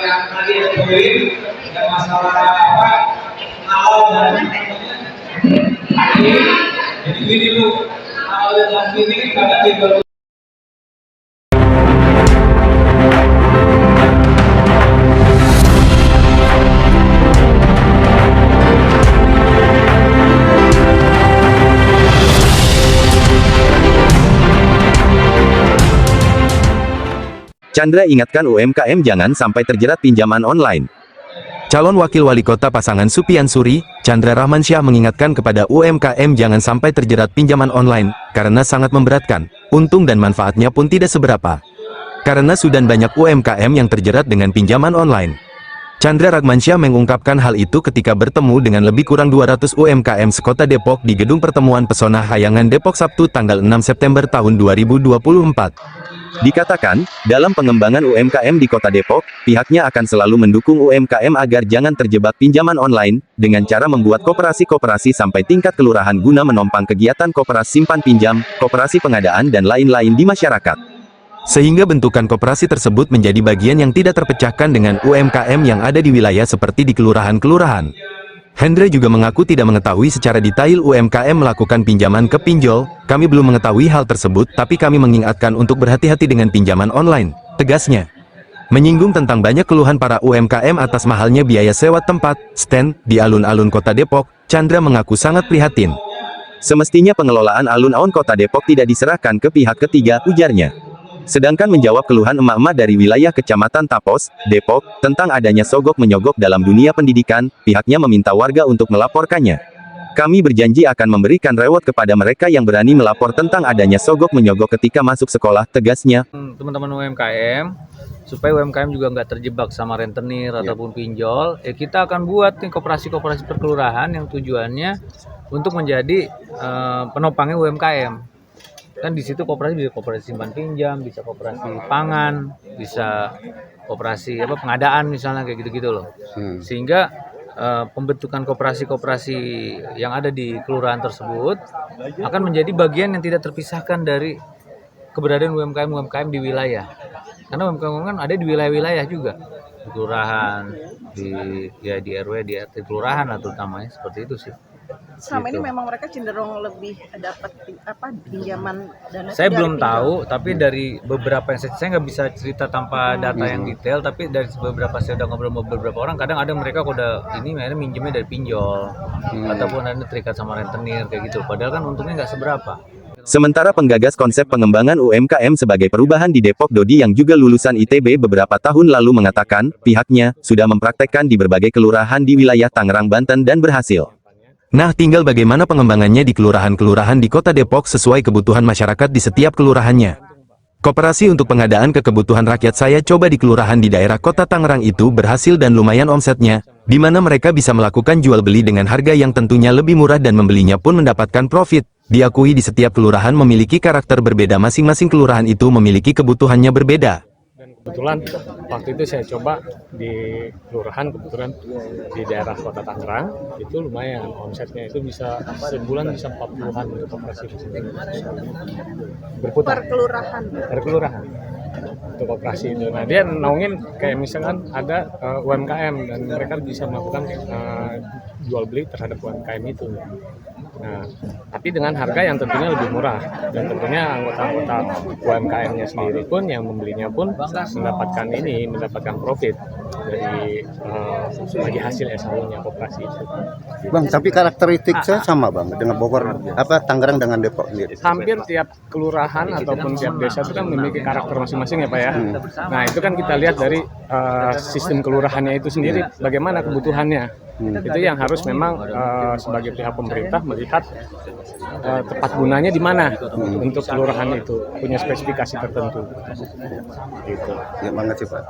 yang tadi poin yang masalah apa awal dan akhir. Jadi gini Bu, awal dan akhir ini kadang di Chandra ingatkan UMKM jangan sampai terjerat pinjaman online. Calon Wakil Wali Kota pasangan Supian Suri, Chandra Rahmansyah mengingatkan kepada UMKM jangan sampai terjerat pinjaman online, karena sangat memberatkan, untung dan manfaatnya pun tidak seberapa. Karena sudah banyak UMKM yang terjerat dengan pinjaman online. Chandra Rahmansyah mengungkapkan hal itu ketika bertemu dengan lebih kurang 200 UMKM sekota Depok di Gedung Pertemuan Pesona Hayangan Depok Sabtu tanggal 6 September tahun 2024. Dikatakan, dalam pengembangan UMKM di Kota Depok, pihaknya akan selalu mendukung UMKM agar jangan terjebak pinjaman online, dengan cara membuat koperasi-koperasi sampai tingkat kelurahan guna menopang kegiatan koperasi simpan pinjam, koperasi pengadaan dan lain-lain di masyarakat. Sehingga bentukan koperasi tersebut menjadi bagian yang tidak terpecahkan dengan UMKM yang ada di wilayah seperti di kelurahan-kelurahan. Hendra juga mengaku tidak mengetahui secara detail UMKM melakukan pinjaman ke pinjol. Kami belum mengetahui hal tersebut, tapi kami mengingatkan untuk berhati-hati dengan pinjaman online, tegasnya. Menyinggung tentang banyak keluhan para UMKM atas mahalnya biaya sewa tempat, stand, di alun-alun Kota Depok, Chandra mengaku sangat prihatin. Semestinya pengelolaan alun-alun Kota Depok tidak diserahkan ke pihak ketiga, ujarnya. Sedangkan menjawab keluhan emak-emak dari wilayah Kecamatan Tapos, Depok, tentang adanya sogok-menyogok dalam dunia pendidikan, pihaknya meminta warga untuk melaporkannya. Kami berjanji akan memberikan reward kepada mereka yang berani melapor tentang adanya sogok-menyogok ketika masuk sekolah, tegasnya. Teman-teman UMKM, supaya UMKM juga nggak terjebak sama rentenir ataupun pinjol, kita akan buat nih koperasi-koperasi perkelurahan yang tujuannya untuk menjadi penopangnya UMKM. Kan di situ koperasi bisa koperasi simpan pinjam, bisa koperasi pangan, bisa koperasi pengadaan misalnya kayak gitu-gitu loh. Sehingga pembentukan koperasi-koperasi yang ada di kelurahan tersebut akan menjadi bagian yang tidak terpisahkan dari keberadaan UMKM di wilayah. Karena UMKM kan ada di wilayah-wilayah juga, di kelurahan, di RW, di RT kelurahan lah terutamanya, seperti itu sih. Selama ini memang mereka cenderung lebih dapat pinjaman dana. Saya belum tahu, tapi dari beberapa yang saya nggak bisa cerita tanpa data yang detail, tapi dari beberapa saya udah ngobrol sama beberapa orang, kadang ada mereka udah ini minjemnya dari pinjol, ataupun ada terikat sama rentenir kayak gitu. Padahal kan untungnya nggak seberapa. Sementara penggagas konsep pengembangan UMKM sebagai perubahan di Depok Dodi yang juga lulusan ITB beberapa tahun lalu mengatakan, pihaknya sudah mempraktekkan di berbagai kelurahan di wilayah Tangerang, Banten dan berhasil. Nah, tinggal bagaimana pengembangannya di kelurahan-kelurahan di Kota Depok sesuai kebutuhan masyarakat di setiap kelurahannya. Koperasi untuk pengadaan ke kebutuhan rakyat saya coba di kelurahan di daerah Kota Tangerang itu berhasil dan lumayan omsetnya, di mana mereka bisa melakukan jual beli dengan harga yang tentunya lebih murah dan membelinya pun mendapatkan profit. Diakui di setiap kelurahan memiliki karakter berbeda, masing-masing kelurahan itu memiliki kebutuhannya berbeda. Kebetulan waktu itu saya coba di kelurahan, kebetulan di daerah Kota Tangerang itu lumayan omsetnya, itu bisa sebulan bisa 40-an untuk operasi berputar per kelurahan untuk operasi itu. Nah, dia naungin kayak misalkan ada UMKM dan mereka bisa melakukan jual beli terhadap UMKM itu. Nah, tapi dengan harga yang tentunya lebih murah, dan tentunya anggota-anggota UMKM-nya sendiri pun yang membelinya pun mendapatkan profit dari sebagai hasil SAU-nya koperasi itu. Bang, tapi karakteristiknya sama Bang dengan Bogor, Tangerang dengan Depok sendiri. Hampir tiap kelurahan ataupun tiap desa itu kan memiliki karakter masing-masing ya Pak ya. Nah, itu kan kita lihat dari sistem kelurahannya itu sendiri, bagaimana kebutuhannya. Itu yang harus memang sebagai pihak pemerintah melihat tepat gunanya di mana untuk kelurahan itu punya spesifikasi tertentu. Gitu. Ya, makasih Pak.